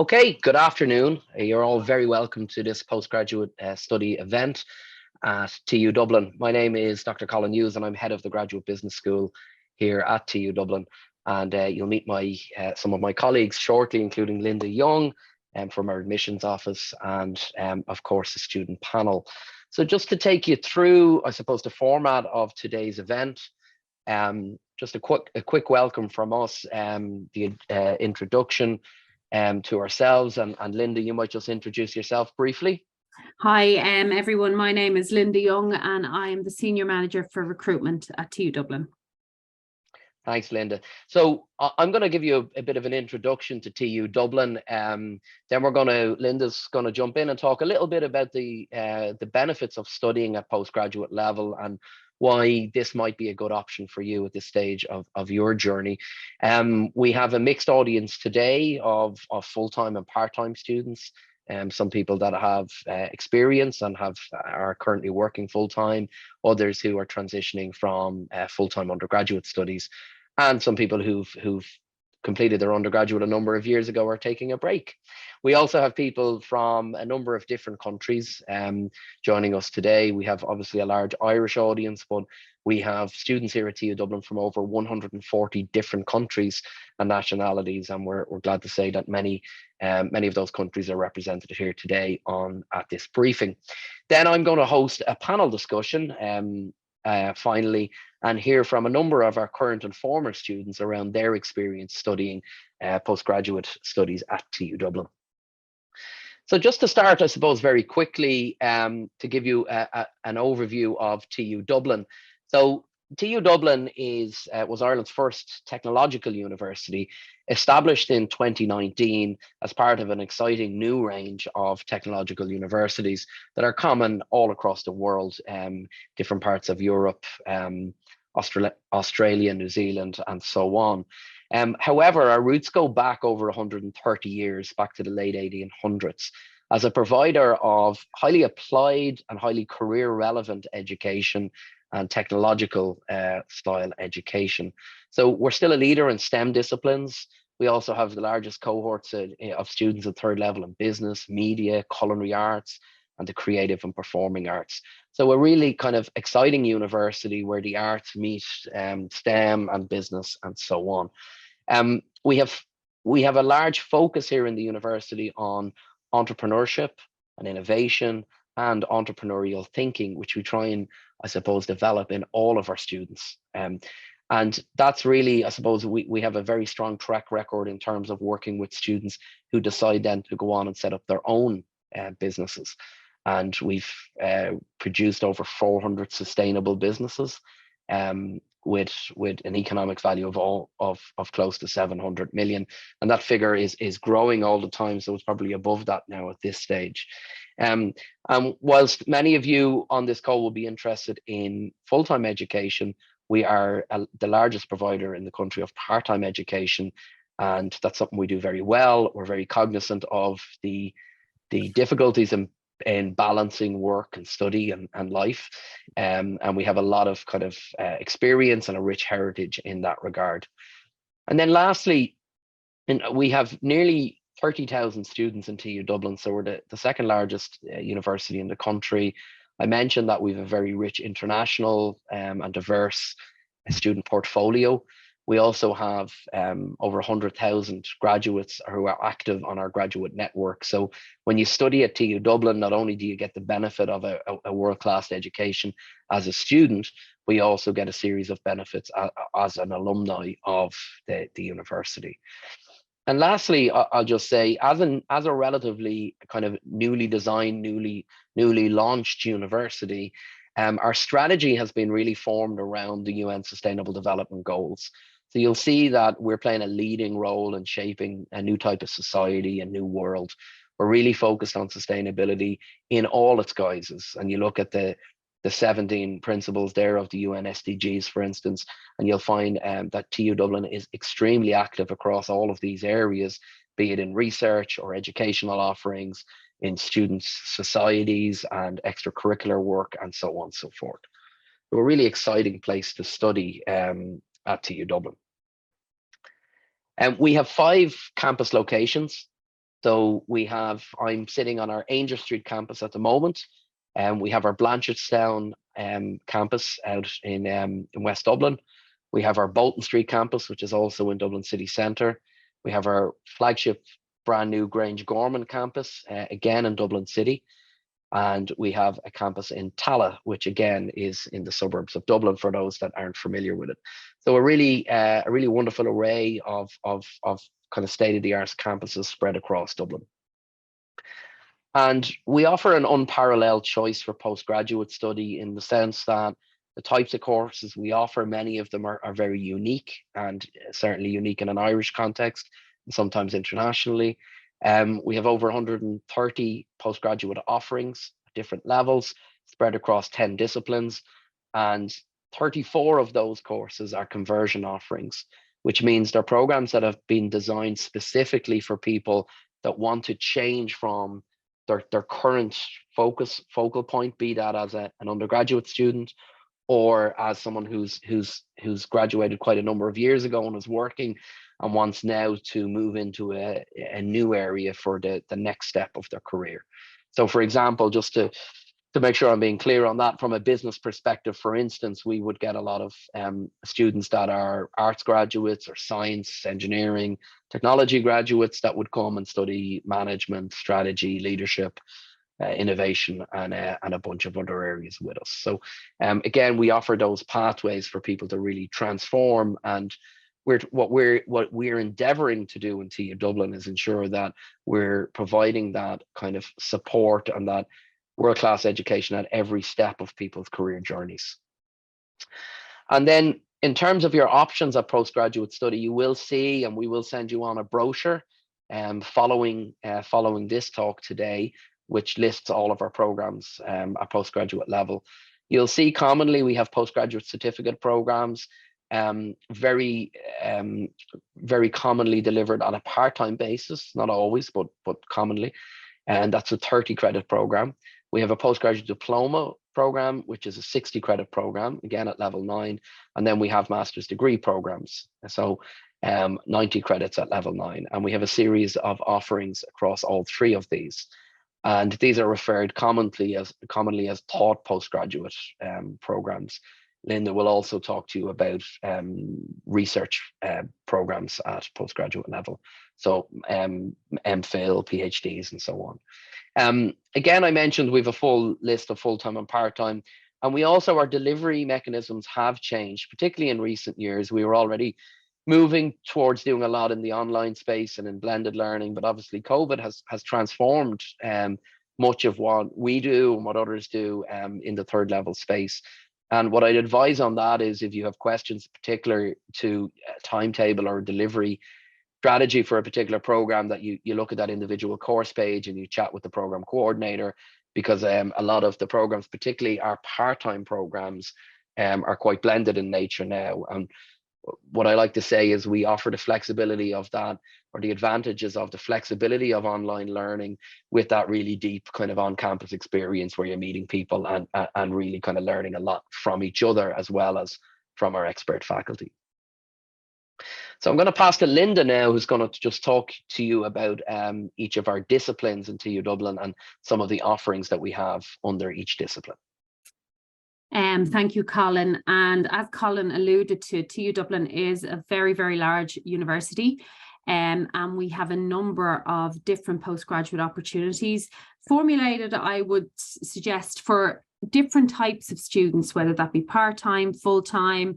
Okay, good afternoon. You're all very welcome to this postgraduate study event at TU Dublin. My name is Dr. Colin Hughes and I'm head of the Graduate Business School here at TU Dublin. And you'll meet some of my colleagues shortly, including Linda Young from our admissions office and of course the student panel. So just to take you through, I suppose, the format of today's event, just a quick welcome from us, the introduction to ourselves, and Linda, you might just introduce yourself briefly. Hi, everyone. My name is Linda Young and I am the Senior Manager for Recruitment at TU Dublin. Thanks, Linda. So I'm going to give you a bit of an introduction to TU Dublin. Then Linda's going to jump in and talk a little bit about the benefits of studying at postgraduate level and why this might be a good option for you at this stage of your journey. We have a mixed audience today of full-time and part-time students. Some people that have experience and are currently working full-time, others who are transitioning from full-time undergraduate studies, and some people who've completed their undergraduate a number of years ago are taking a break. We also have people from a number of different countries joining us today. We have obviously a large Irish audience, but we have students here at TU Dublin from over 140 different countries and nationalities, and we're glad to say that many of those countries are represented here today at this briefing. Then I'm going to host a panel discussion finally, and hear from a number of our current and former students around their experience studying postgraduate studies at TU Dublin. So just to start, I suppose, very quickly, to give you an overview of TU Dublin. So TU Dublin was Ireland's first technological university, established in 2019 as part of an exciting new range of technological universities that are common all across the world, different parts of Europe, Australia, New Zealand, and so on. However, our roots go back over 130 years, back to the late 1800s, as a provider of highly applied and highly career relevant education and technological style education. So we're still a leader in STEM disciplines. We also have the largest cohorts of students at third level in business, media, culinary arts, and the creative and performing arts. So a really kind of exciting university where the arts meet STEM and business and so on. We have a large focus here in the university on entrepreneurship and innovation and entrepreneurial thinking, which we try and, I suppose, develop in all of our students. And that's really, I suppose, we have a very strong track record in terms of working with students who decide then to go on and set up their own businesses. And we've produced over 400 sustainable businesses with an economic value of close to 700 million. And that figure is growing all the time. So it's probably above that now at this stage. And whilst many of you on this call will be interested in full-time education, we are the largest provider in the country of part-time education. And that's something we do very well. We're very cognizant of the difficulties in balancing work and study and life. And we have a lot of kind of experience and a rich heritage in that regard. And then lastly, we have nearly 30,000 students in TU Dublin. So we're the second largest university in the country. I mentioned that we have a very rich international and diverse student portfolio. We also have over 100,000 graduates who are active on our graduate network. So when you study at TU Dublin, not only do you get the benefit of a world-class education as a student, we also get a series of benefits as an alumni of the university. And lastly, I'll just say, as a relatively kind of newly designed, newly launched university, our strategy has been really formed around the UN Sustainable Development Goals. So you'll see that we're playing a leading role in shaping a new type of society, a new world. We're really focused on sustainability in all its guises. And you look at the 17 principles there of the UN SDGs, for instance, and you'll find that TU Dublin is extremely active across all of these areas, be it in research or educational offerings, in students' societies and extracurricular work, and so on and so forth. So a really exciting place to study at TU Dublin. We have 5 campus locations So I'm sitting on our Ainger Street campus at the moment, and we have our Blanchardstown campus out in West Dublin. We have our Bolton Street campus, which is also in Dublin city centre. We have our flagship brand new Grange Gorman campus, again in Dublin city. And we have a campus in Tala, which again is in the suburbs of Dublin for those that aren't familiar with it. So a really wonderful array of kind of state-of-the-art campuses spread across Dublin. And we offer an unparalleled choice for postgraduate study in the sense that the types of courses we offer, many of them are very unique, and certainly unique in an Irish context and sometimes internationally. We have over 130 postgraduate offerings at different levels, spread across 10 disciplines, and 34 of those courses are conversion offerings, which means they're programs that have been designed specifically for people that want to change from their current focal point, be that as an undergraduate student or as someone who's graduated quite a number of years ago and is working and wants now to move into a new area for the next step of their career. So for example, just to make sure I'm being clear on that, from a business perspective, for instance, we would get a lot of students that are arts graduates or science, engineering, technology graduates that would come and study management, strategy, leadership, innovation, and a bunch of other areas with us. So again, we offer those pathways for people to really transform, and what we're endeavoring to do in TU Dublin is ensure that we're providing that kind of support and that world-class education at every step of people's career journeys. And then in terms of your options at postgraduate study, you will see, and we will send you on a brochure following this talk today, which lists all of our programs at postgraduate level. You'll see commonly we have postgraduate certificate programs, very commonly delivered on a part-time basis, not always, but commonly, and that's a 30 credit program. We have a postgraduate diploma program, which is a 60 credit program, again at level 9, and then we have master's degree programs, so 90 credits at level 9, and we have a series of offerings across all 3 of these. And these are referred commonly as taught postgraduate programs. Linda will also talk to you about research programs at postgraduate level, so MPhil, PhDs, and so on. Again, I mentioned we have a full list of full-time and part-time, and we also, our delivery mechanisms have changed, particularly in recent years. We were already moving towards doing a lot in the online space and in blended learning, but obviously COVID has transformed much of what we do and what others do in the third level space. And what I'd advise on that is, if you have questions particular to timetable or delivery strategy for a particular program, that you look at that individual course page and you chat with the program coordinator, because a lot of the programs, particularly our part-time programs, are quite blended in nature now. And what I like to say is we offer the flexibility of that, or the advantages of the flexibility of online learning, with that really deep kind of on-campus experience where you're meeting people and really kind of learning a lot from each other as well as from our expert faculty. So I'm going to pass to Linda now, who's going to just talk to you about each of our disciplines in TU Dublin and some of the offerings that we have under each discipline. Thank you, Colin. And as Colin alluded to, TU Dublin is a very, very large university, and we have a number of different postgraduate opportunities formulated, I would suggest, for different types of students, whether that be part-time, full-time,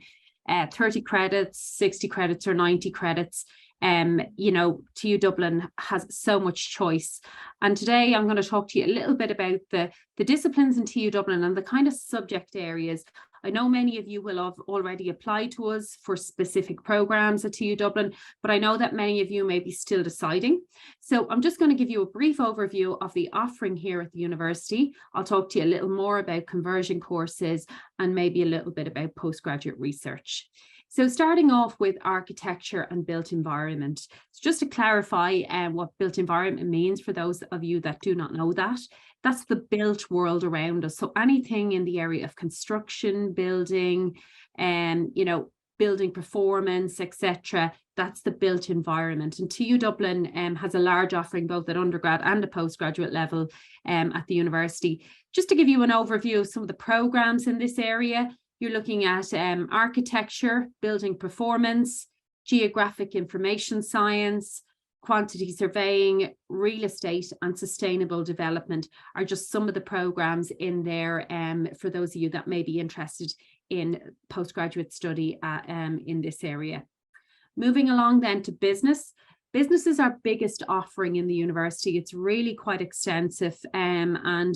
30 credits, 60 credits, or 90 credits. You know, TU Dublin has so much choice. And today I'm going to talk to you a little bit about the disciplines in TU Dublin and the kind of subject areas. I know many of you will have already applied to us for specific programs at TU Dublin, but I know that many of you may be still deciding. So I'm just going to give you a brief overview of the offering here at the university. I'll talk to you a little more about conversion courses and maybe a little bit about postgraduate research. So starting off with architecture and built environment. So just to clarify what built environment means for those of you that do not know that, that's the built world around us. So anything in the area of construction, building, you know, building performance, etc., That's the built environment. And TU Dublin has a large offering both at undergrad and a postgraduate level at the university. Just to give you an overview of some of the programs in this area, you're looking at architecture, building performance, geographic information science, quantity surveying, real estate, and sustainable development are just some of the programs in there for those of you that may be interested in postgraduate study in this area. Moving along then to business. Business is our biggest offering in the university. It's really quite extensive and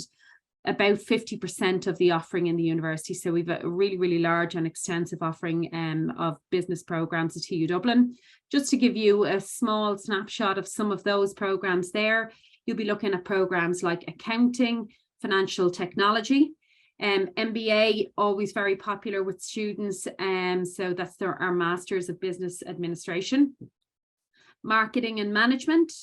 about 50% of the offering in the university. So we've a really, really large and extensive offering of business programs at TU Dublin. Just to give you a small snapshot of some of those programs there, you'll be looking at programs like accounting, financial technology, MBA, always very popular with students. So that's our Masters of Business Administration. Marketing and Management,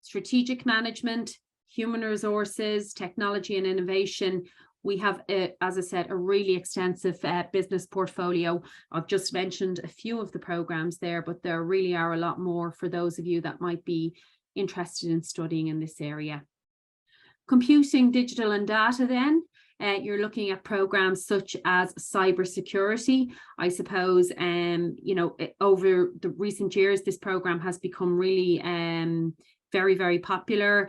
Strategic Management, Human Resources, Technology and Innovation. We have, as I said, a really extensive business portfolio. I've just mentioned a few of the programs there, but there really are a lot more for those of you that might be interested in studying in this area. Computing, digital and data then. You're looking at programs such as cybersecurity. I suppose, over the recent years, this program has become really very, very popular.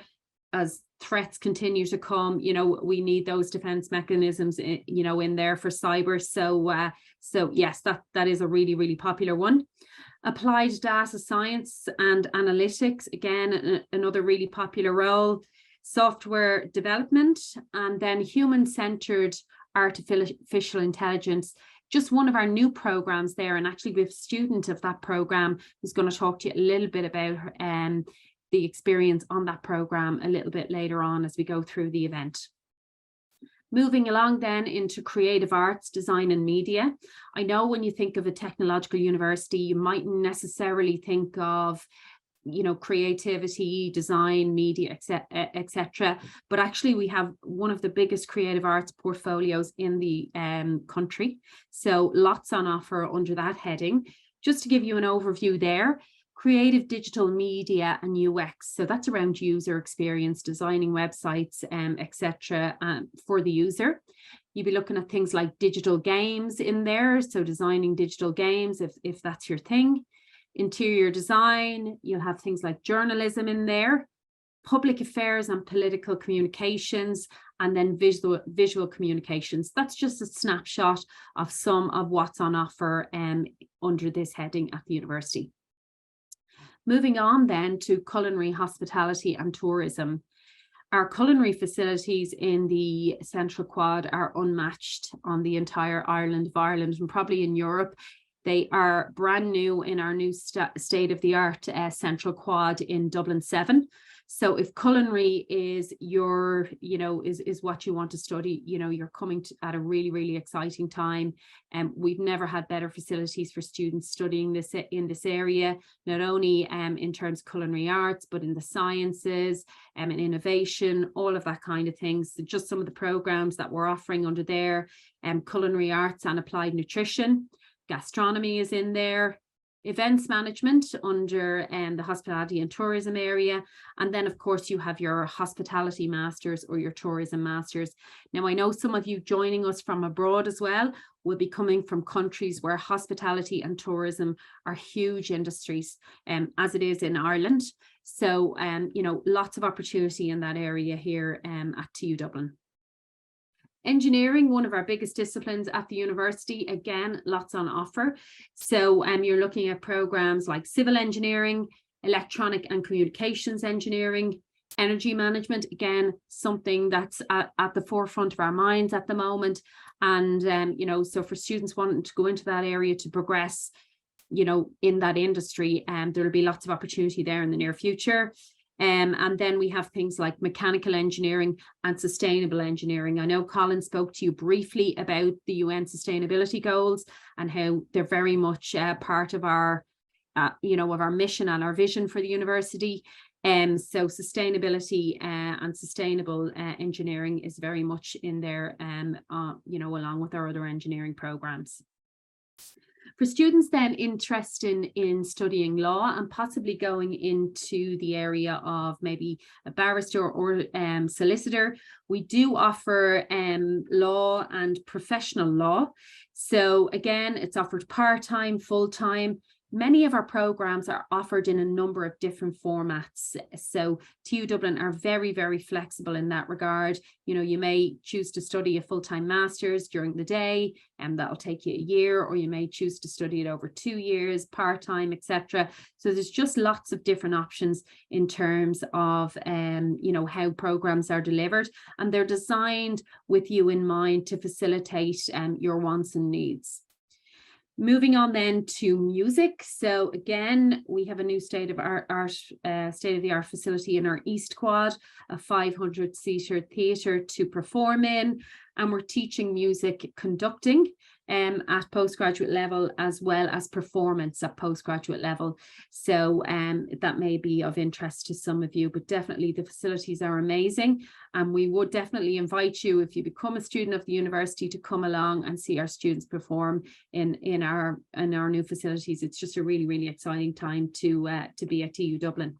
As threats continue to come, we need those defense mechanisms, in there for cyber. So yes, that is a really, really popular one. Applied data science and analytics, again, another really popular role. Software development, and then human-centered artificial intelligence, just one of our new programs there. And actually we have a student of that program who's going to talk to you a little bit about the experience on that program a little bit later on as we go through the event. Moving along then into creative arts, design and media. I know when you think of a technological university, you mightn't necessarily think of creativity, design, media, etc. But actually we have one of the biggest creative arts portfolios in the country. So lots on offer under that heading. Just to give you an overview there, creative digital media and UX. So that's around user experience, designing websites, etc. For the user. You'll be looking at things like digital games in there. So designing digital games, if that's your thing. Interior design, you'll have things like journalism in there, public affairs and political communications, and then visual communications. That's just a snapshot of some of what's on offer under this heading at the university. Moving on then to culinary, hospitality and tourism. Our culinary facilities in the Central Quad are unmatched on the entire island of Ireland and probably in Europe. They are brand new in our new state-of-the-art Central Quad in Dublin 7. So if culinary is your, is what you want to study, you're coming at a really, really exciting time. And we've never had better facilities for students studying this in this area, not only in terms of culinary arts, but in the sciences and innovation, all of that kind of things. So just some of the programs that we're offering under there, culinary arts and applied nutrition. Gastronomy is in there, events management under the hospitality and tourism area. And then, of course, you have your hospitality masters or your tourism masters. Now, I know some of you joining us from abroad as well will be coming from countries where hospitality and tourism are huge industries, as it is in Ireland. So, lots of opportunity in that area here at TU Dublin. Engineering, one of our biggest disciplines at the university, again, lots on offer. So you're looking at programs like civil engineering, electronic and communications engineering, energy management, again, something that's at the forefront of our minds at the moment. And, so for students wanting to go into that area to progress, in that industry, there'll be lots of opportunity there in the near future. And then we have things like mechanical engineering and sustainable engineering. I know Colin spoke to you briefly about the UN sustainability goals and how they're very much part of our, of our mission and our vision for the university. So sustainability and sustainable engineering is very much in there, along with our other engineering programs. For students then interested in studying law and possibly going into the area of maybe a barrister or solicitor, we do offer law and professional law. So again, it's offered part-time, full-time. Many of our programs are offered in a number of different formats. So TU Dublin are very, very flexible in that regard. You know, you may choose to study a full-time master's during the day, and that'll take you a year, or you may choose to study it over 2 years, part-time, etc. So there's just lots of different options in terms of, you know, how programs are delivered, and they're designed with you in mind to facilitate your wants and needs. Moving on then to music. So again, we have a new state-of-the-art facility in our East Quad, a 500-seater theatre to perform in, and we're teaching music conducting at postgraduate level, as well as performance at postgraduate level. So that may be of interest to some of you, but definitely the facilities are amazing. And we would definitely invite you, if you become a student of the university, to come along and see our students perform in our new facilities. It's just a really, really exciting time to be at TU Dublin.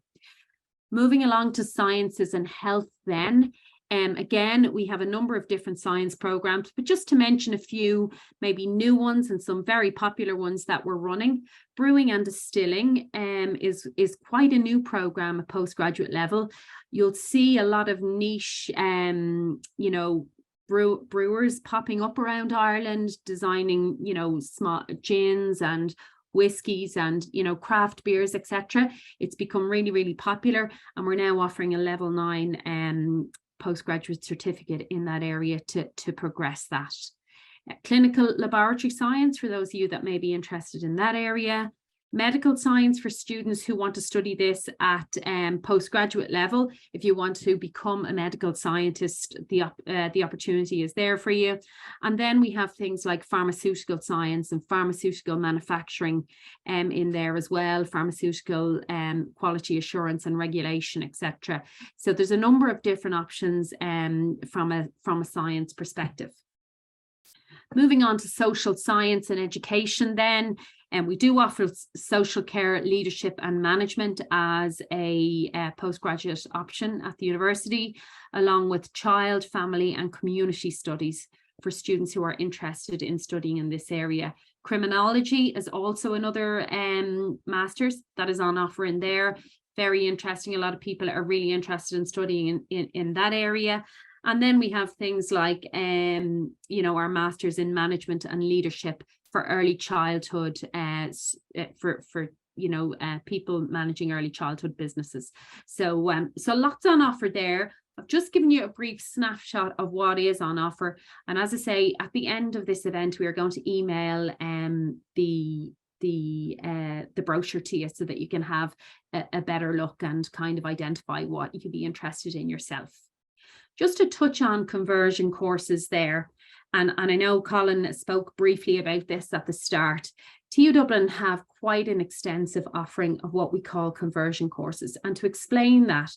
Moving along to sciences and health then. Again, we have a number of different science programs, but just to mention a few maybe new ones and some very popular ones that we're running. Brewing and distilling is quite a new program at postgraduate level. You'll see a lot of niche, you know, brewers popping up around Ireland, designing, you know, small gins and whiskies and, you know, craft beers, etc. It's become really, really popular, and we're now offering a level 9 postgraduate certificate in that area to progress that. Clinical laboratory science, for those of you that may be interested in that area. Medical science for students who want to study this at postgraduate level. If you want to become a medical scientist, the opportunity is there for you. And then we have things like pharmaceutical science and pharmaceutical manufacturing in there as well, pharmaceutical quality assurance and regulation, etc. So there's a number of different options from a science perspective. Moving on to social science and education then. And we do offer social care, leadership and management as a postgraduate option at the university, along with child, family and community studies for students who are interested in studying in this area. Criminology is also another master's that is on offer in there. Very interesting. A lot of people are really interested in studying in that area. And then we have things like, you know, our masters in management and leadership for early childhood, for you know, people managing early childhood businesses. So so lots on offer there. I've just given you a brief snapshot of what is on offer. And as I say, at the end of this event, we are going to email the brochure to you so that you can have a better look and kind of identify what you could be interested in yourself. Just to touch on conversion courses there. And I know Colin spoke briefly about this at the start. TU Dublin have quite an extensive offering of what we call conversion courses. And to explain that,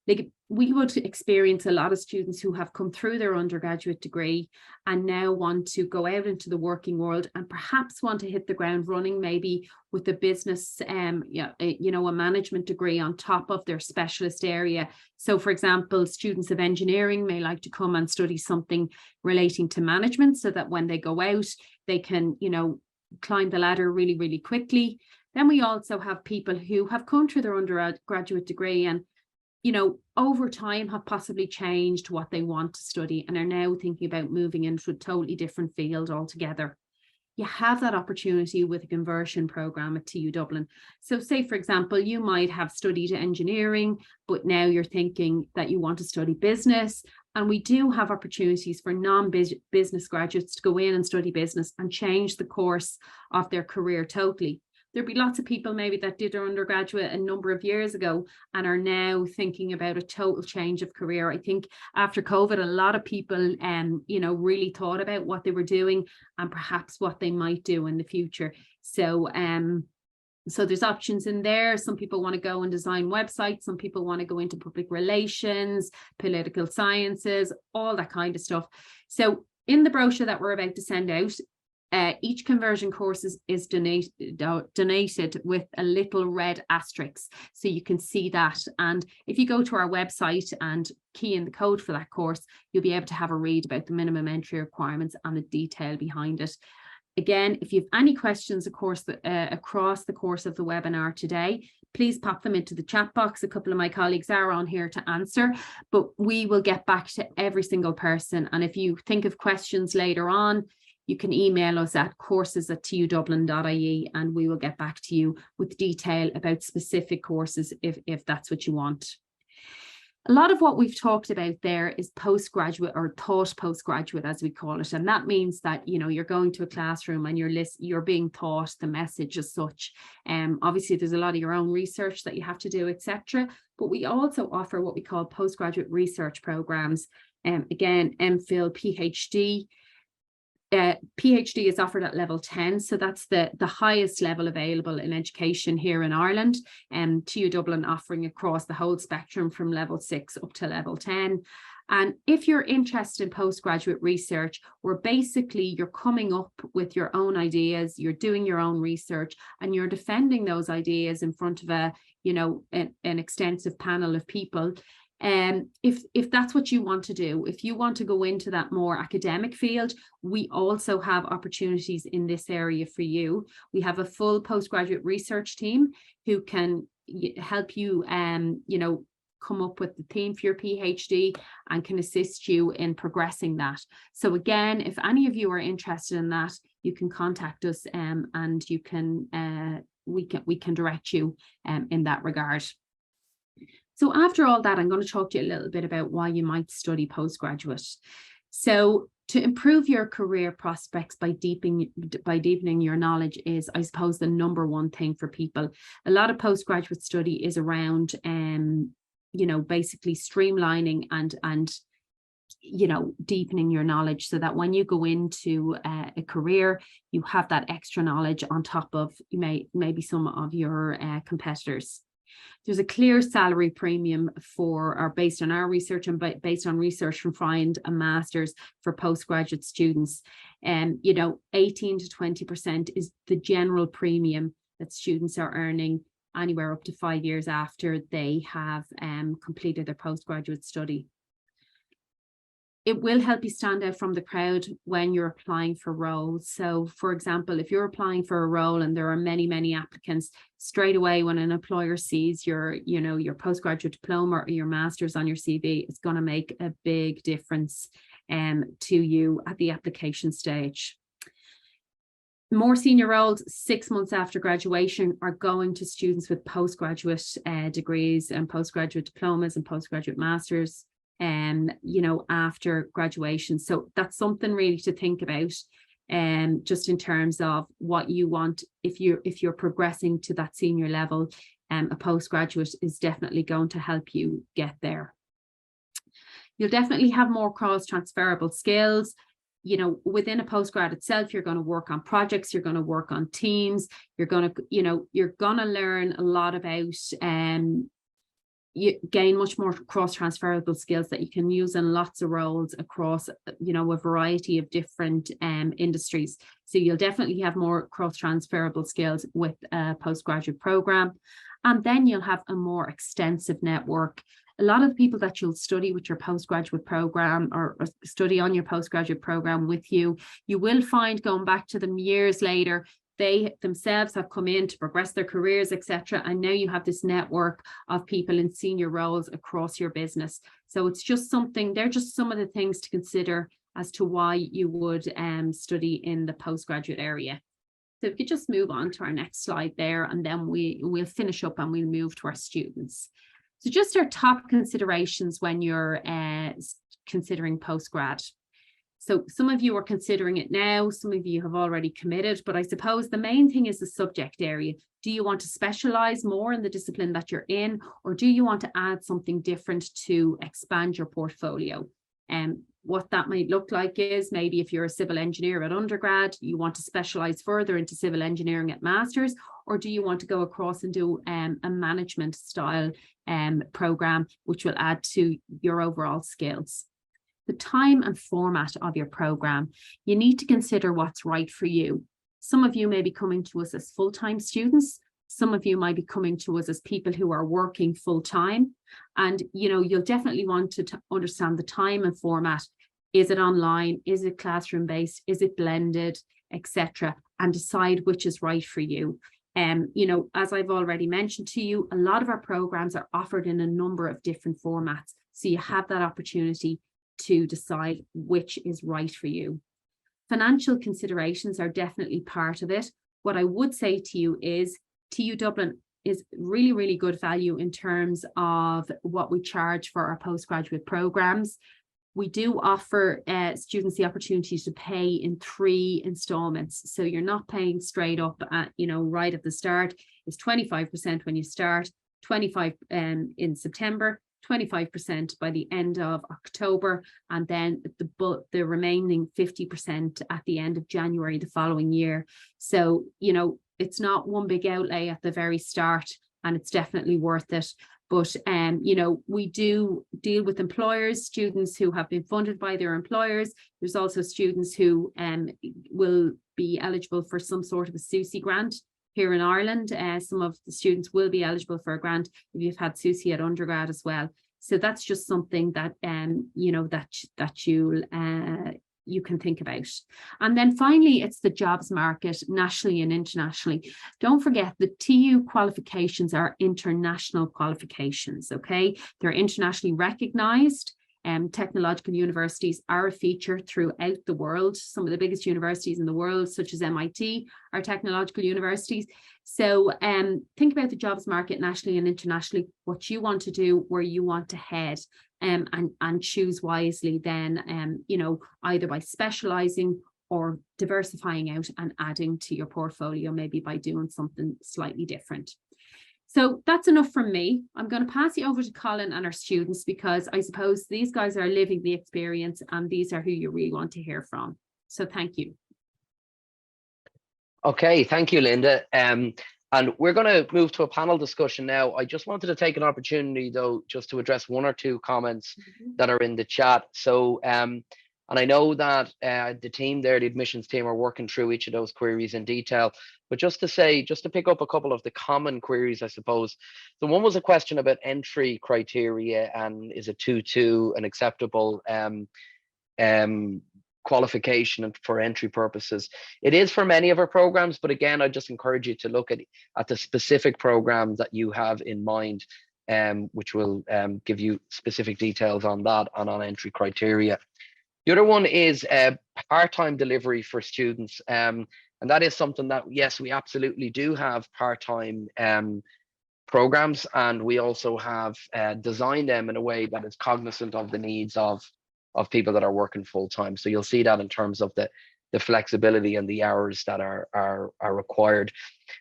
like, we would experience a lot of students who have come through their undergraduate degree and now want to go out into the working world and perhaps want to hit the ground running, maybe with a business, you know, a management degree on top of their specialist area. So, for example, students of engineering may like to come and study something relating to management so that when they go out, they can, you know, climb the ladder really, really quickly. Then we also have people who have come through their undergraduate degree and, you know, over time have possibly changed what they want to study and are now thinking about moving into a totally different field altogether. You have that opportunity with a conversion program at TU Dublin. So say, for example, you might have studied engineering, but now you're thinking that you want to study business. And we do have opportunities for non-business graduates to go in and study business and change the course of their career totally. There'd be lots of people maybe that did their undergraduate a number of years ago and are now thinking about a total change of career. I think after COVID, a lot of people, you know, really thought about what they were doing and perhaps what they might do in the future. So, so there's options in there. Some people want to go and design websites. Some people want to go into public relations, political sciences, all that kind of stuff. So in the brochure that we're about to send out, Each conversion course is donated with a little red asterisk, so you can see that. And if you go to our website and key in the code for that course, you'll be able to have a read about the minimum entry requirements and the detail behind it. Again, if you have any questions, of course, across the course of the webinar today, please pop them into the chat box. A couple of my colleagues are on here to answer, but we will get back to every single person. And if you think of questions later on, you can email us at courses@tudublin.ie and we will get back to you with detail about specific courses if that's what you want. A lot of what we've talked about there is postgraduate, or taught postgraduate as we call it. And that means that, you know, you're going to a classroom and you're being taught the message as such. Obviously, there's a lot of your own research that you have to do, etc. But we also offer what we call postgraduate research programs. Again, MPhil, PhD. PhD is offered at level 10, so that's the highest level available in education here in Ireland, TU Dublin offering across the whole spectrum from level 6 up to level 10. And if you're interested in postgraduate research, where basically you're coming up with your own ideas, you're doing your own research, and you're defending those ideas in front of an extensive panel of people. If that's what you want to do, if you want to go into that more academic field, we also have opportunities in this area for you. We have a full postgraduate research team who can help you, come up with the theme for your PhD and can assist you in progressing that. So again, if any of you are interested in that, you can contact us and you can we can direct you in that regard. So after all that, I'm going to talk to you a little bit about why you might study postgraduate. So to improve your career prospects by deepening your knowledge is, I suppose, the number one thing for people. A lot of postgraduate study is around, basically streamlining and deepening your knowledge so that when you go into a career, you have that extra knowledge on top of maybe some of your competitors. There's a clear salary premium based on our research and based on research from Find a Masters for postgraduate students. 18 to 20% is the general premium that students are earning anywhere up to 5 years after they have completed their postgraduate study. It will help you stand out from the crowd when you're applying for roles. So, for example, if you're applying for a role and there are many, many applicants, straight away when an employer sees your postgraduate diploma or your master's on your CV, it's going to make a big difference to you at the application stage. More senior roles 6 months after graduation are going to students with postgraduate degrees and postgraduate diplomas and postgraduate masters. After graduation. So that's something really to think about, just in terms of what you want. If you're progressing to that senior level, a postgraduate is definitely going to help you get there. You'll definitely have more cross-transferable skills. Within a postgrad itself, you're going to work on projects, you're going to work on teams, you're going to learn a lot about you gain much more cross-transferable skills that you can use in lots of roles across, a variety of different industries. So you'll definitely have more cross-transferable skills with a postgraduate program. And then you'll have a more extensive network. A lot of the people that you'll study with your postgraduate program or study on your postgraduate program with you, you will find going back to them years later, they themselves have come in to progress their careers, etc. And now you have this network of people in senior roles across your business. So it's just they're just some of the things to consider as to why you would study in the postgraduate area. So if you just move on to our next slide there, and then we'll finish up and we'll move to our students. So just our top considerations when you're considering postgrad. So some of you are considering it now, some of you have already committed, but I suppose the main thing is the subject area. Do you want to specialize more in the discipline that you're in, or do you want to add something different to expand your portfolio? What that might look like is maybe if you're a civil engineer at undergrad, you want to specialize further into civil engineering at masters, or do you want to go across and do a management style program, which will add to your overall skills? the time and format of your program, you need to consider what's right for you. Some of you may be coming to us as full-time students. Some of you might be coming to us as people who are working full-time. And, you know, you'll definitely want to understand the time and format. Is it online? Is it classroom-based? Is it blended, etc.? And decide which is right for you. You know, as I've already mentioned to you, a lot of our programs are offered in a number of different formats. So you have that opportunity to decide which is right for you. Financial considerations are definitely part of it. What I would say to you is TU Dublin is really, really good value in terms of what we charge for our postgraduate programs. We do offer students the opportunity to pay in 3 installments. So you're not paying straight up at, you know, right at the start. It's 25% when you start, 25% in September, 25% by the end of October, and then the remaining 50% at the end of January the following year. So, you know, it's not one big outlay at the very start, and it's definitely worth it. But, you know, we do deal with employers, students who have been funded by their employers. There's also students who will be eligible for some sort of a SUSI grant here in Ireland. Some of the students will be eligible for a grant if you've had SUSI at undergrad as well. So that's just something that, you know, that you can think about. And then finally, it's the jobs market nationally and internationally. Don't forget the TU qualifications are international qualifications, okay? They're internationally recognized. Technological universities are a feature throughout the world. Some of the biggest universities in the world, such as MIT, are technological universities. So think about the jobs market nationally and internationally, what you want to do, where you want to head, and choose wisely then, you know, either by specializing or diversifying out and adding to your portfolio, maybe by doing something slightly different. So that's enough from me. I'm going to pass you over to Colin and our students, because I suppose these guys are living the experience and these are who you really want to hear from. So thank you. Okay, thank you, Linda. And we're going to move to a panel discussion now. I just wanted to take an opportunity, though, just to address 1 or 2 comments that are in the chat. So, and I know that the team there, the admissions team, are working through each of those queries in detail. But just to say, just to pick up a couple of the common queries, I suppose. The one was a question about entry criteria, and is a 2-2 an acceptable qualification for entry purposes? It is for many of our programs, but again, I just encourage you to look at the specific program that you have in mind, which will give you specific details on that and on entry criteria. The other one is part-time delivery for students. And that is something that, yes, we absolutely do have part-time programs, and we also have designed them in a way that is cognizant of the needs of people that are working full-time. So you'll see that in terms of the flexibility and the hours that are required.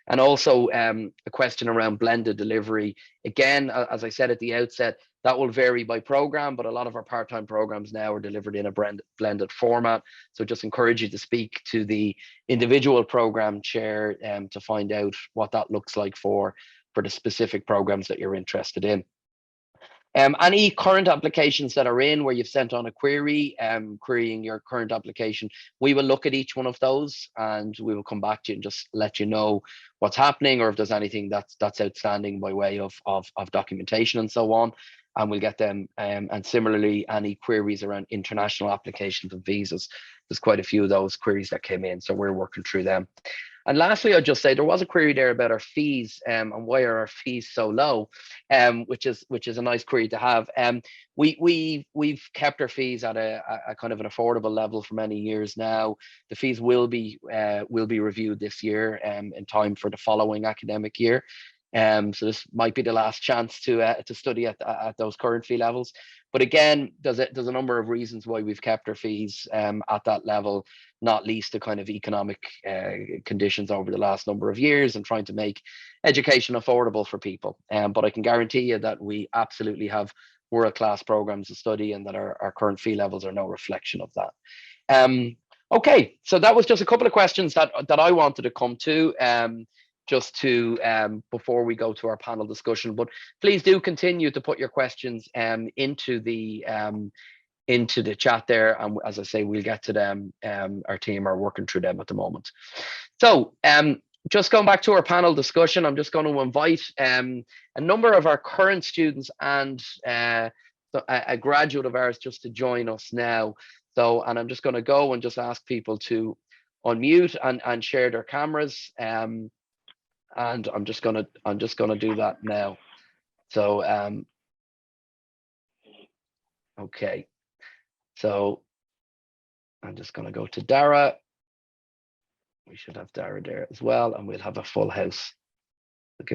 And also a question around blended delivery. Again, as I said at the outset, that will vary by program, but a lot of our part-time programs now are delivered in a blended format. So just encourage you to speak to the individual program chair to find out what that looks like for the specific programs that you're interested in. Any current applications that are in where you've sent on a query, querying your current application, we will look at each one of those and we will come back to you and just let you know what's happening, or if there's anything that's outstanding by way of documentation and so on, and we'll get them. And similarly, any queries around international applications and visas, there's quite a few of those queries that came in, so we're working through them. And lastly, I'll just say there was a query there about our fees and why are our fees so low, which is a nice query to have. We've kept our fees at a kind of an affordable level for many years now. The fees will be reviewed this year in time for the following academic year. So this might be the last chance to study at those current fee levels. But again, there's a number of reasons why we've kept our fees at that level, not least the kind of economic conditions over the last number of years and trying to make education affordable for people. But I can guarantee you that we absolutely have world-class programs of study, and that our current fee levels are no reflection of that. Okay, so that was just a couple of questions that I wanted to come to. Just to before we go to our panel discussion, but please do continue to put your questions into the into the chat there, and as I say, we'll get to them. Our team are working through them at the moment. So just going back to our panel discussion, I'm just going to invite a number of our current students and a graduate of ours just to join us now. So, and I'm just going to go and just ask people to unmute and share their cameras. And I'm just gonna do that now. So okay. So I'm just gonna go to Dara. We should have Dara there as well, and we'll have a full house. So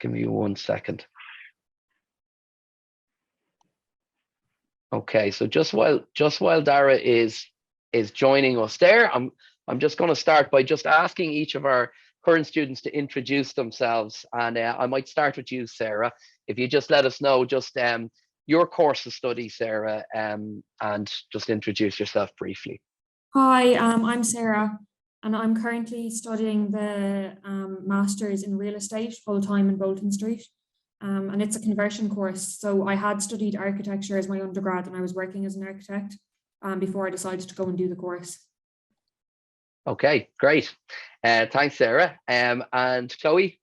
give me 1 second. Okay, so just while Dara is joining us there, I'm just going to start by just asking each of our current students to introduce themselves, and I might start with you, Sarah. If you just let us know just your course of study, Sarah, and just introduce yourself briefly. Hi, I'm Sarah, and I'm currently studying the Masters in Real Estate full-time in Bolton Street. And it's a conversion course. So I had studied architecture as my undergrad and I was working as an architect before I decided to go and do the course. Okay, great. Thanks, Sarah. And Chloe?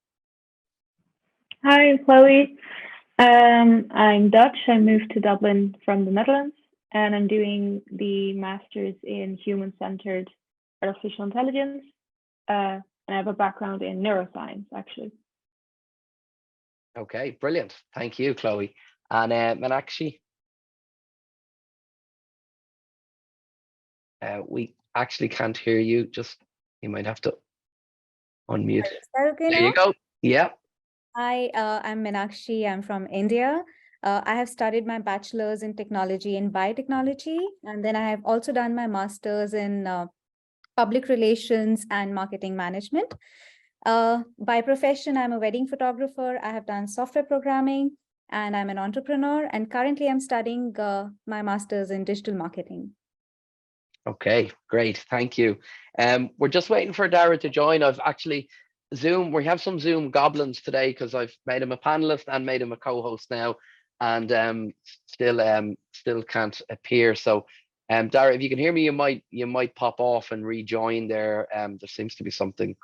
Hi, I'm Chloe. I'm Dutch. I moved to Dublin from the Netherlands, and I'm doing the Masters in Human-Centered Artificial Intelligence. And I have a background in neuroscience, actually. Okay, brilliant. Thank you, Chloe. And Meenakshi? We actually can't hear you. Just, you might have to unmute. Is that okay There now? you go. Yeah. Hi, I'm Meenakshi. I'm from India. I have studied my bachelor's in technology and biotechnology, and then I have also done my master's in public relations and marketing management. By profession, I'm a wedding photographer. I have done software programming, and I'm an entrepreneur. And currently, I'm studying my master's in digital marketing. Okay, great. Thank you. We're just waiting for Dara to join. I've actually we have some Zoom goblins today because I've made him a panelist and made him a co-host now, and still can't appear. So Dara, if you can hear me, you might pop off and rejoin there. There seems to be something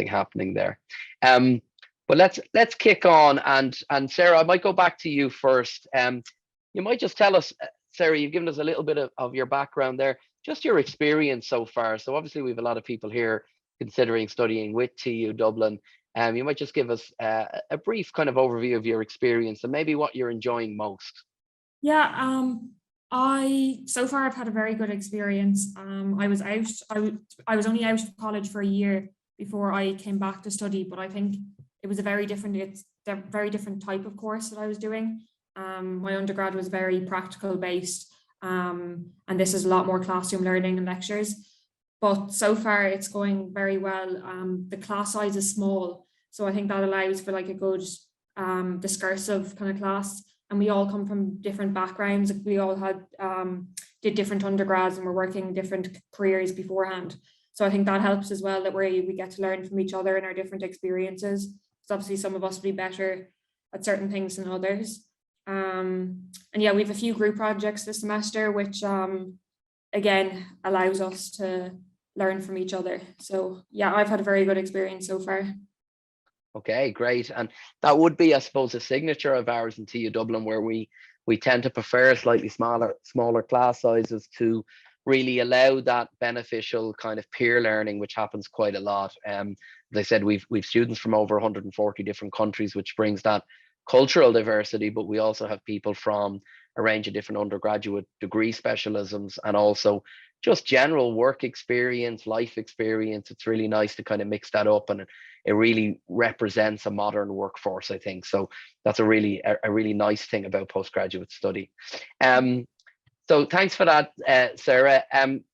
happening there. But let's kick on, and Sarah, I might go back to you first. You might just tell us, Sarah, you've given us a little bit of your background there, just your experience so far. So obviously we have a lot of people here considering studying with TU Dublin. You might just give us a brief kind of overview of your experience and maybe what you're enjoying most. Yeah, so far I've had a very good experience. I was only out of college for a year before I came back to study, but I think it was a very different type of course that I was doing. My undergrad was very practical based, and this is a lot more classroom learning and lectures. But so far it's going very well. The class size is small, so I think that allows for like a good discursive kind of class. And we all come from different backgrounds. We all did different undergrads and were working different careers beforehand. So I think that helps as well, that we get to learn from each other and our different experiences. Because obviously some of us will be better at certain things than others. And yeah, we have a few group projects this semester, which again allows us to learn from each other. So yeah, I've had a very good experience so far. Okay, great. And that would be, I suppose, a signature of ours in TU Dublin, where we tend to prefer slightly smaller class sizes to really allow that beneficial kind of peer learning, which happens quite a lot. As I said, we've students from over 140 different countries, which brings that cultural diversity, but we also have people from a range of different undergraduate degree specialisms and also just general work experience, life experience. It's really nice to kind of mix that up, and it really represents a modern workforce, I think. So that's a really nice thing about postgraduate study. So thanks for that, Sarah.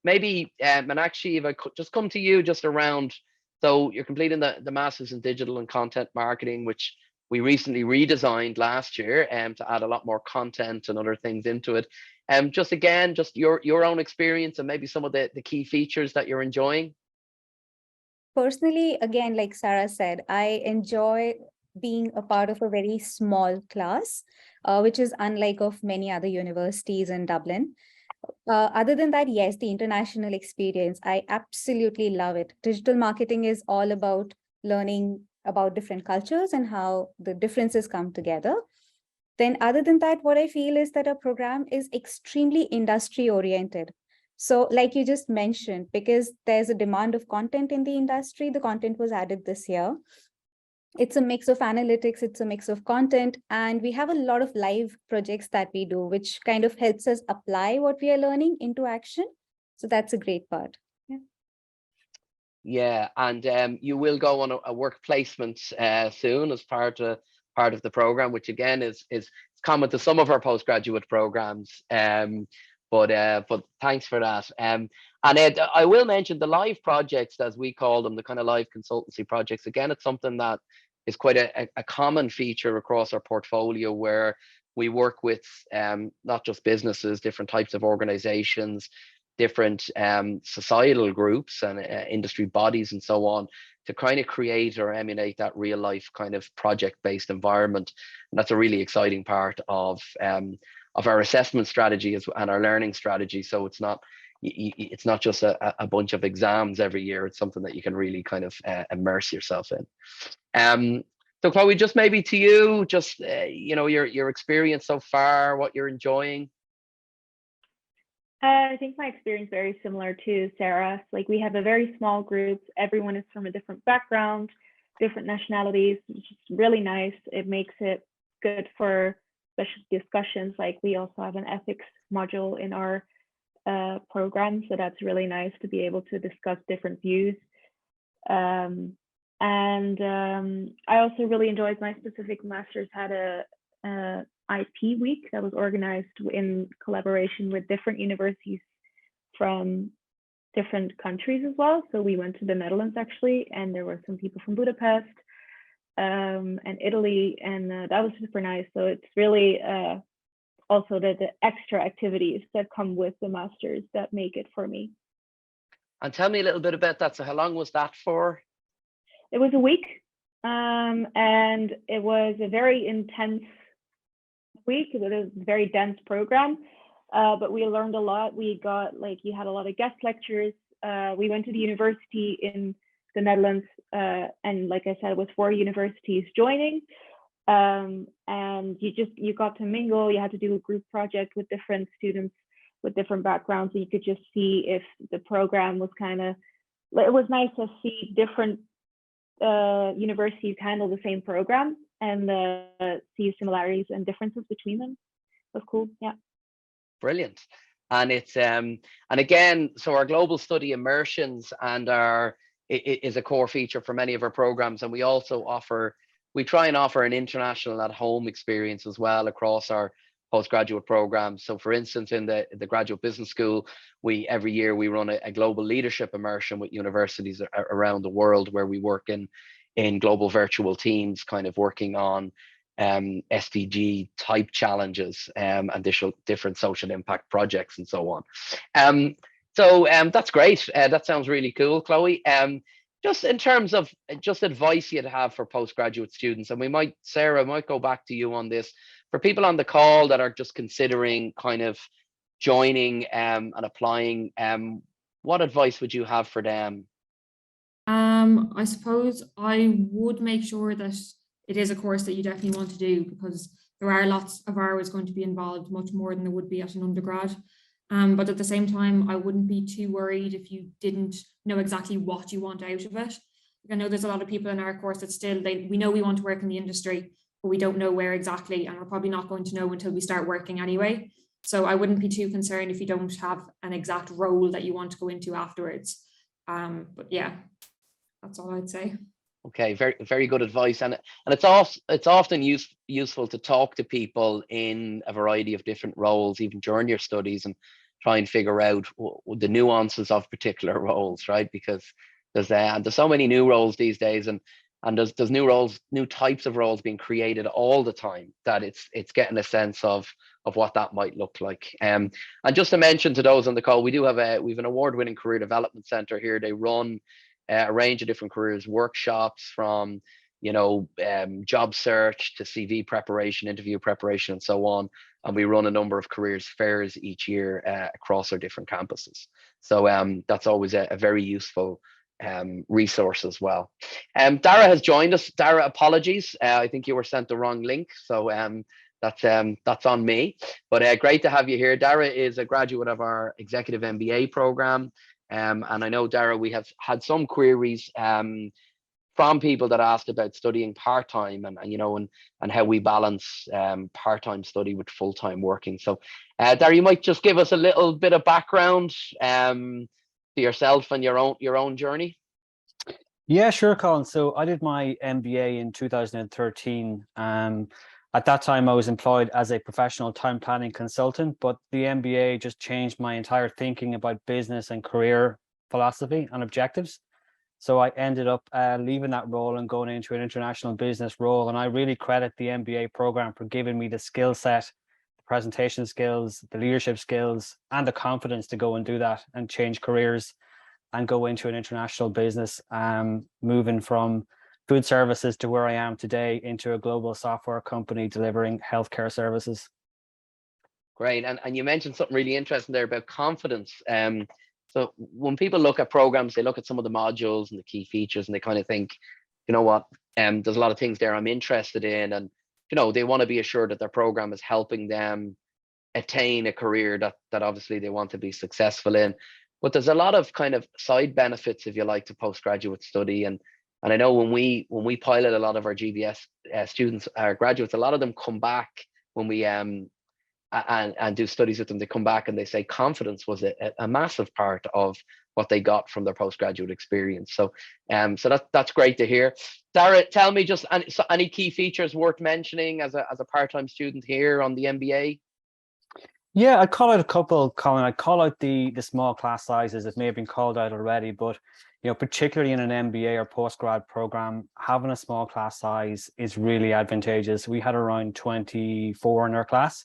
Maybe Meenakshi, if I could just come to you just around, so you're completing the Masters in Digital and Content Marketing, which we recently redesigned last year to add a lot more content and other things into it. Just your own experience and maybe some of the key features that you're enjoying. Personally, again, like Sarah said, I enjoy being a part of a very small class, which is unlike of many other universities in Dublin. Other than that, yes, the international experience, I absolutely love it. Digital marketing is all about learning about different cultures and how the differences come together. Then other than that, what I feel is that our program is extremely industry oriented. So like you just mentioned, because there's a demand of content in the industry, the content was added this year. It's a mix of analytics, it's a mix of content, and we have a lot of live projects that we do, which kind of helps us apply what we are learning into action. So that's a great part. Yeah. Yeah, and you will go on a work placement soon as part of the program, which again is common to some of our postgraduate programs. But thanks for that. And Ed, I will mention the live projects, as we call them, the kind of live consultancy projects. Again, it's something that is quite a common feature across our portfolio, where we work with not just businesses, different types of organizations, different societal groups and industry bodies and so on, to kind of create or emulate that real life kind of project-based environment. And that's a really exciting part of our assessment strategy and our learning strategy. So it's not just a bunch of exams every year. It's something that you can really kind of immerse yourself in. So Chloe, just maybe to you, just your experience so far, what you're enjoying. I think my experience is very similar to Sarah. Like, we have a very small group. Everyone is from a different background, different nationalities, which is really nice. It makes it good for special discussions. Like, we also have an ethics module in our program, so that's really nice to be able to discuss different views. And I also really enjoyed my specific master's had a IP week that was organized in collaboration with different universities from different countries as well. So we went to the Netherlands actually, and there were some people from Budapest and Italy, and that was super nice. So it's really also the extra activities that come with the masters that make it for me. And tell me a little bit about that. So how long was that for? It was a week, and it was a very intense week. It was a very dense program, but we learned a lot. We got, you had a lot of guest lectures. We went to the university in the Netherlands, and like I said, it was 4 universities joining, and you got to mingle. You had to do a group project with different students with different backgrounds, and you could just see if the program was it was nice to see different universities handle the same program and see similarities and differences between them. That's cool. Yeah. Brilliant. And it's and again, so our global study immersions is a core feature for many of our programs, and we try and offer an international at home experience as well across our postgraduate programs. So for instance, in the Graduate Business School, every year we run a global leadership immersion with universities around the world, where we work in global virtual teams, kind of working on SDG type challenges and different social impact projects and so on. So that's great. That sounds really cool, Chloe. Just in terms of just advice you'd have for postgraduate students, and Sarah, I might go back to you on this, for people on the call that are just considering kind of joining and applying, what advice would you have for them? I suppose I would make sure that it is a course that you definitely want to do, because there are lots of hours going to be involved, much more than there would be at an undergrad. But at the same time, I wouldn't be too worried if you didn't know exactly what you want out of it. I know there's a lot of people in our course that still, we know we want to work in the industry, but we don't know where exactly, and we're probably not going to know until we start working anyway. So I wouldn't be too concerned if you don't have an exact role that you want to go into afterwards. But yeah, that's all I'd say. Okay, very, very good advice, and it's often useful to talk to people in a variety of different roles, even during your studies, and try and figure out the nuances of particular roles, right? Because there's so many new roles these days, and there's new types of roles being created all the time, that it's getting a sense of what that might look like. And just to mention to those on the call, we've an award-winning career development center here. They run a range of different careers workshops, from job search to CV preparation, interview preparation, and so on. And we run a number of careers fairs each year across our different campuses. So that's always a very useful resource as well. Dara has joined us. Dara, apologies. I think you were sent the wrong link. So that's on me. But great to have you here. Dara is a graduate of our executive MBA program. And I know, Dara, we have had some queries from people that asked about studying part-time and how we balance part-time study with full-time working. So Dara, you might just give us a little bit of background to yourself and your own journey. Yeah, sure, Colin. So I did my MBA in 2013. At that time, I was employed as a professional time planning consultant, but the MBA just changed my entire thinking about business and career philosophy and objectives. So I ended up leaving that role and going into an international business role. And I really credit the MBA program for giving me the skill set, the presentation skills, the leadership skills, and the confidence to go and do that and change careers and go into an international business, moving from food services to where I am today into a global software company delivering healthcare services. Great. And you mentioned something really interesting there about confidence. So when people look at programs, they look at some of the modules and the key features, and they kind of think, you know what, there's a lot of things there I'm interested in. And, they want to be assured that their program is helping them attain a career that obviously they want to be successful in. But there's a lot of kind of side benefits, if you like, to postgraduate study. And I know when we pilot a lot of our GBS students, our graduates, a lot of them come back when we and do studies with them. They come back and they say confidence was a massive part of what they got from their postgraduate experience. So that's great to hear. Dara, tell me just any key features worth mentioning as a part-time student here on the MBA. Yeah, I'd call out a couple, Colin. I'd call out the small class sizes. It may have been called out already, but particularly in an MBA or postgrad program, having a small class size is really advantageous. We had around 24 in our class,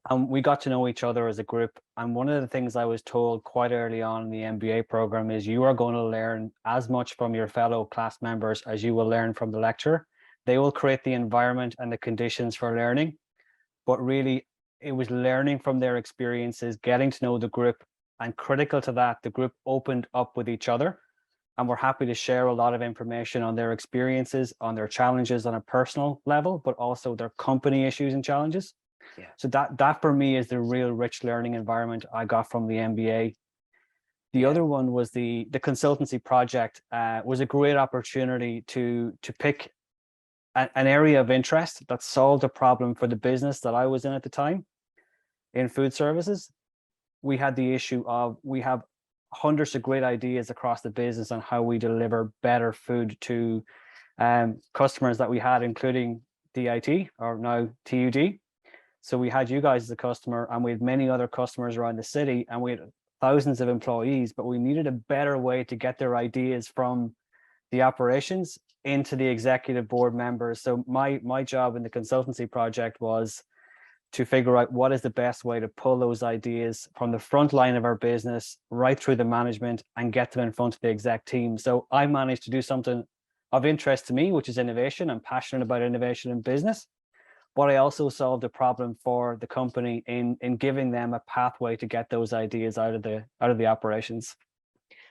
and we got to know each other as a group. And one of the things I was told quite early on in the MBA program is you are going to learn as much from your fellow class members as you will learn from the lecturer. They will create the environment and the conditions for learning, but really it was learning from their experiences, getting to know the group, and critical to that, the group opened up with each other and were happy to share a lot of information on their experiences, on their challenges on a personal level, but also their company issues and challenges. Yeah. So that for me is the real rich learning environment I got from the MBA. The other one was the consultancy project. Was a great opportunity to pick an area of interest that solved a problem for the business that I was in at the time. In food services, we had the issue of we have hundreds of great ideas across the business on how we deliver better food to customers that we had, including DIT, or now TUD. So we had you guys as a customer, and we had many other customers around the city, and we had thousands of employees, but we needed a better way to get their ideas from the operations into the executive board members. So my job in the consultancy project was to figure out what is the best way to pull those ideas from the front line of our business right through the management and get them in front of the exec team. So I managed to do something of interest to me, which is innovation. I'm passionate about innovation in business, but I also solved a problem for the company in giving them a pathway to get those ideas out of the operations.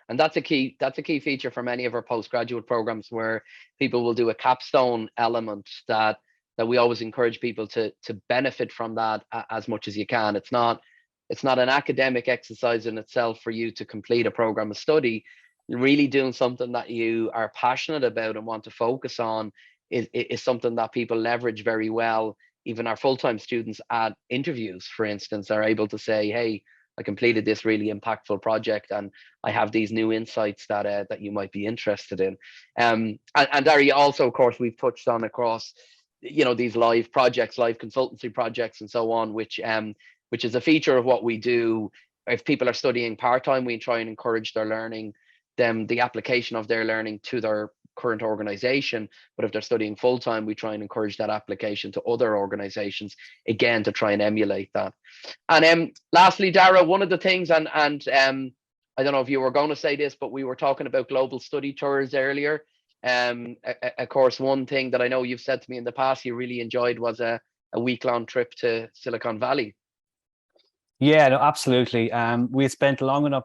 And that's a key feature for many of our postgraduate programs, where people will do a capstone element that we always encourage people to benefit from that as much as you can. It's not an academic exercise in itself for you to complete a program of study. Really doing something that you are passionate about and want to focus on is something that people leverage very well. Even our full-time students at interviews, for instance, are able to say, hey, I completed this really impactful project and I have these new insights that you might be interested in. And Dara, also, of course, we've touched on across, these live projects, live consultancy projects and so on, which is a feature of what we do. If people are studying part-time, we try and encourage their learning, the application of their learning to their current organization. But if they're studying full-time, we try and encourage that application to other organizations, again, to try and emulate that. And lastly, Dara, one of the things, and I don't know if you were going to say this, but we were talking about global study tours earlier. Of course, one thing that I know you've said to me in the past you really enjoyed was a week-long trip to Silicon Valley. Yeah, no, absolutely. We had spent long enough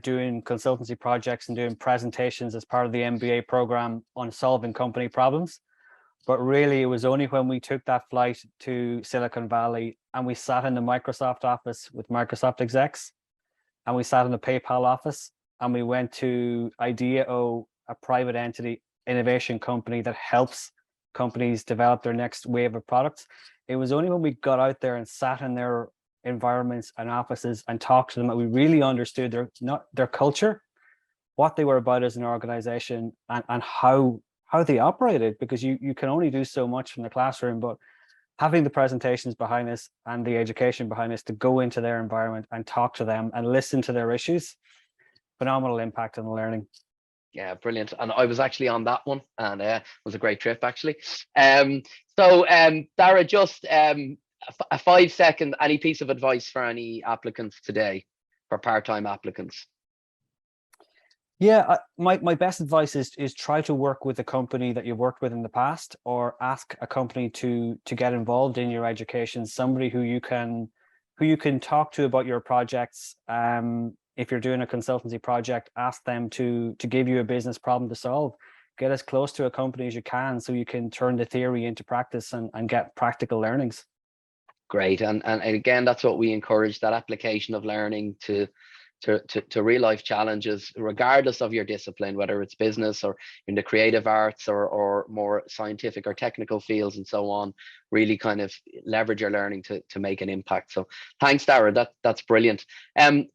doing consultancy projects and doing presentations as part of the MBA program on solving company problems. But really, it was only when we took that flight to Silicon Valley and we sat in the Microsoft office with Microsoft execs, and we sat in the PayPal office, and we went to IDEO, a private entity innovation company that helps companies develop their next wave of products. It was only when we got out there and sat in their environments and offices and talked to them that we really understood their culture, what they were about as an organization, and how they operated, because you can only do so much from the classroom, but having the presentations behind us and the education behind us to go into their environment and talk to them and listen to their issues, phenomenal impact on the learning. Yeah, brilliant. And I was actually on that one, and it was a great trip actually. Dara, just a 5-second, any piece of advice for any applicants today, for part-time applicants? Yeah, my best advice is try to work with a company that you've worked with in the past, or ask a company to get involved in your education, somebody who you can talk to about your projects. If you're doing a consultancy project, ask them to give you a business problem to solve. Get as close to a company as you can so you can turn the theory into practice and get practical learnings. Great. And again, that's what we encourage, that application of learning to real life challenges, regardless of your discipline, whether it's business or in the creative arts or more scientific or technical fields and so on. Really kind of leverage your learning to make an impact. So thanks, Dara. That's brilliant. I'm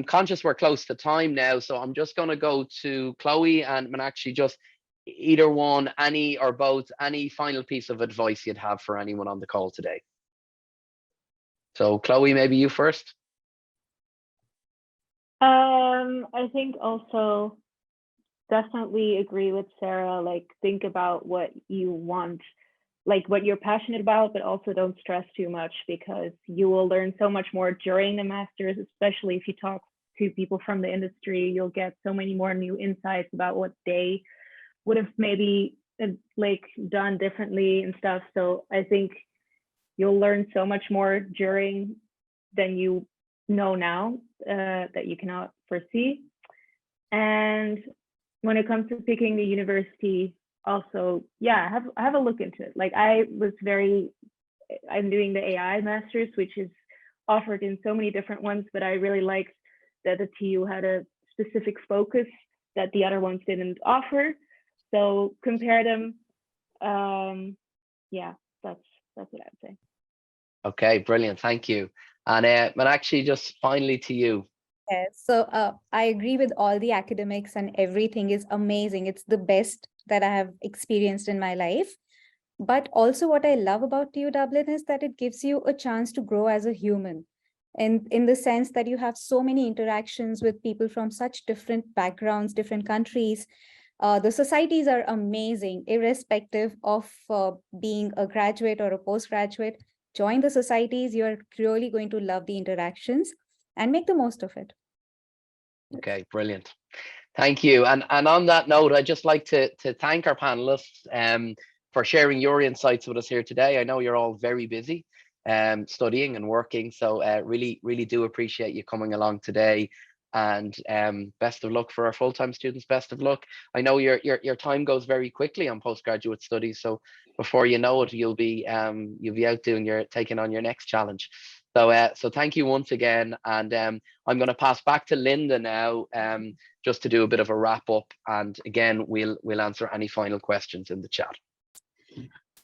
conscious we're close to time now, so I'm just going to go to Chloe and Meenakshi. Just either one, any or both, any final piece of advice you'd have for anyone on the call today. So Chloe, maybe you first. I think also definitely agree with Sarah, like think about what you want, like what you're passionate about, but also don't stress too much, because you will learn so much more during the masters, especially if you talk to people from the industry. You'll get so many more new insights about what they would have maybe like done differently and stuff. So I think you'll learn so much more during than you know now, that you cannot foresee. And when it comes to picking the university, also, yeah, have a look into it. Like I'm doing the AI masters, which is offered in so many different ones, but I really liked that the TU had a specific focus that the other ones didn't offer. So compare them. Yeah, that's what I would say. Okay, brilliant. Thank you. And Meenakshi, just finally to you. Yes, so I agree with all the academics, and everything is amazing. It's the best that I have experienced in my life. But also what I love about TU Dublin is that it gives you a chance to grow as a human. And in the sense that you have so many interactions with people from such different backgrounds, different countries. The societies are amazing, irrespective of being a graduate or a postgraduate. Join the societies, you're really going to love the interactions and make the most of it. Okay, brilliant. Thank you. And on that note, I'd just like to thank our panelists for sharing your insights with us here today. I know you're all very busy studying and working, so really do appreciate you coming along today. And best of luck for our full-time students. Best of luck. I know your time goes very quickly on postgraduate studies, so before you know it, you'll be out taking on your next challenge. So thank you once again, and I'm going to pass back to Linda now, just to do a bit of a wrap up, and again we'll answer any final questions in the chat.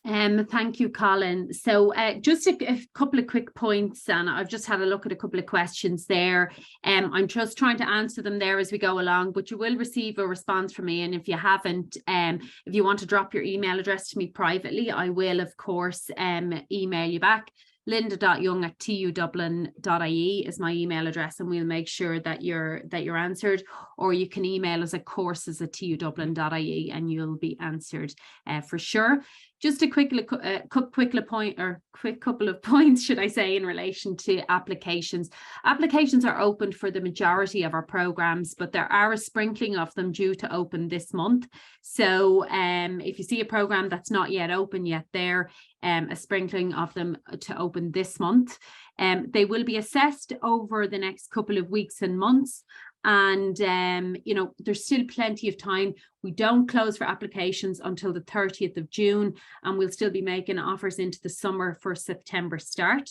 Thank you, Colin. So just a couple of quick points, and I've just had a look at a couple of questions there. I'm just trying to answer them there as we go along, but you will receive a response from me. And if you haven't, if you want to drop your email address to me privately, I will, of course, email you back. linda.young@tudublin.ie is my email address, and we'll make sure that you're answered. Or you can email us at courses@tudublin.ie and you'll be answered for sure. Just a quick couple of points, should I say, in relation to applications. Applications are open for the majority of our programs, but there are a sprinkling of them due to open this month. So if you see a program that's not yet open yet, there a sprinkling of them to open this month. They will be assessed over the next couple of weeks and months. And, you know, there's still plenty of time. We don't close for applications until the 30th of June, and we'll still be making offers into the summer for September start.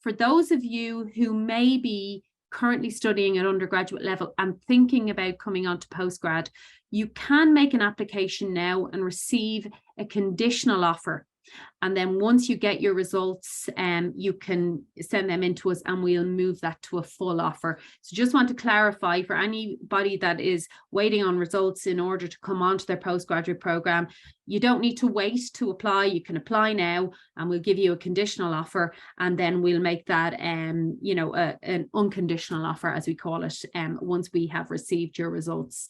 For those of you who may be currently studying at undergraduate level and thinking about coming on to postgrad, you can make an application now and receive a conditional offer. And then once you get your results, you can send them in to us and we'll move that to a full offer. So just want to clarify for anybody that is waiting on results in order to come onto their postgraduate program, you don't need to wait to apply. You can apply now and we'll give you a conditional offer, and then we'll make that you know, an unconditional offer, as we call it, once we have received your results.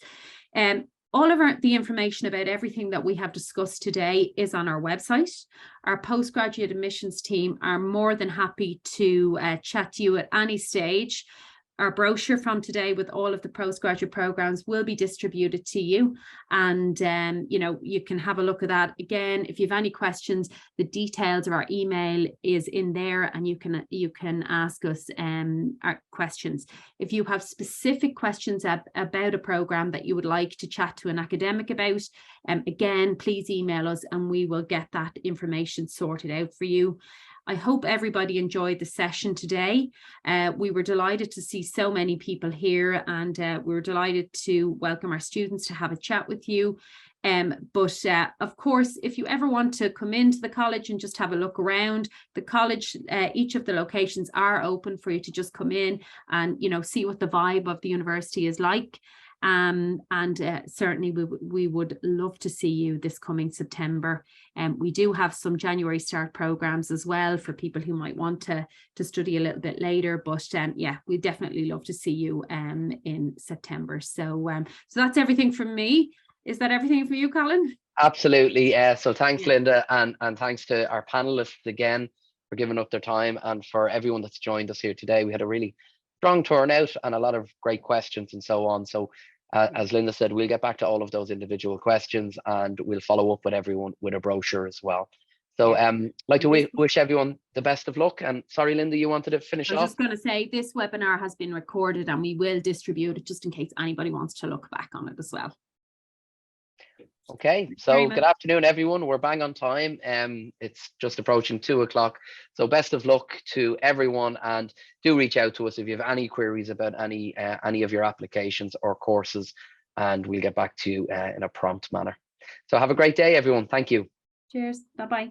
All of the information about everything that we have discussed today is on our website. Our postgraduate admissions team are more than happy to chat to you at any stage. Our brochure from today with all of the postgraduate programs will be distributed to you, and you know, you can have a look at that. Again, if you have any questions, the details of our email is in there, and you can ask us our questions. If you have specific questions about a program that you would like to chat to an academic about, again, please email us and we will get that information sorted out for you. I hope everybody enjoyed the session today. We were delighted to see so many people here, and we were delighted to welcome our students to have a chat with you. But of course, if you ever want to come into the college and just have a look around the college, each of the locations are open for you to just come in and, you know, see what the vibe of the university is like. Certainly we would love to see you this coming September. We do have some January start programs as well for people who might want to study a little bit later, but yeah, we definitely love to see you in September. So that's everything from me. Is that everything for you, Colin? Absolutely. So thanks, Linda, and thanks to our panelists again for giving up their time, and for everyone that's joined us here today. We had a really strong turnout and a lot of great questions and so on. So as Linda said, we'll get back to all of those individual questions, and we'll follow up with everyone with a brochure as well. So like to wish everyone the best of luck. And sorry, Linda, you wanted to finish off? I was just going to say, this webinar has been recorded and we will distribute it just in case anybody wants to look back on it as well. Okay, so good afternoon, everyone. We're bang on time. It's just approaching 2 o'clock. So best of luck to everyone, and do reach out to us if you have any queries about any of your applications or courses, and we'll get back to you in a prompt manner. So have a great day, everyone. Thank you. Cheers. Bye-bye.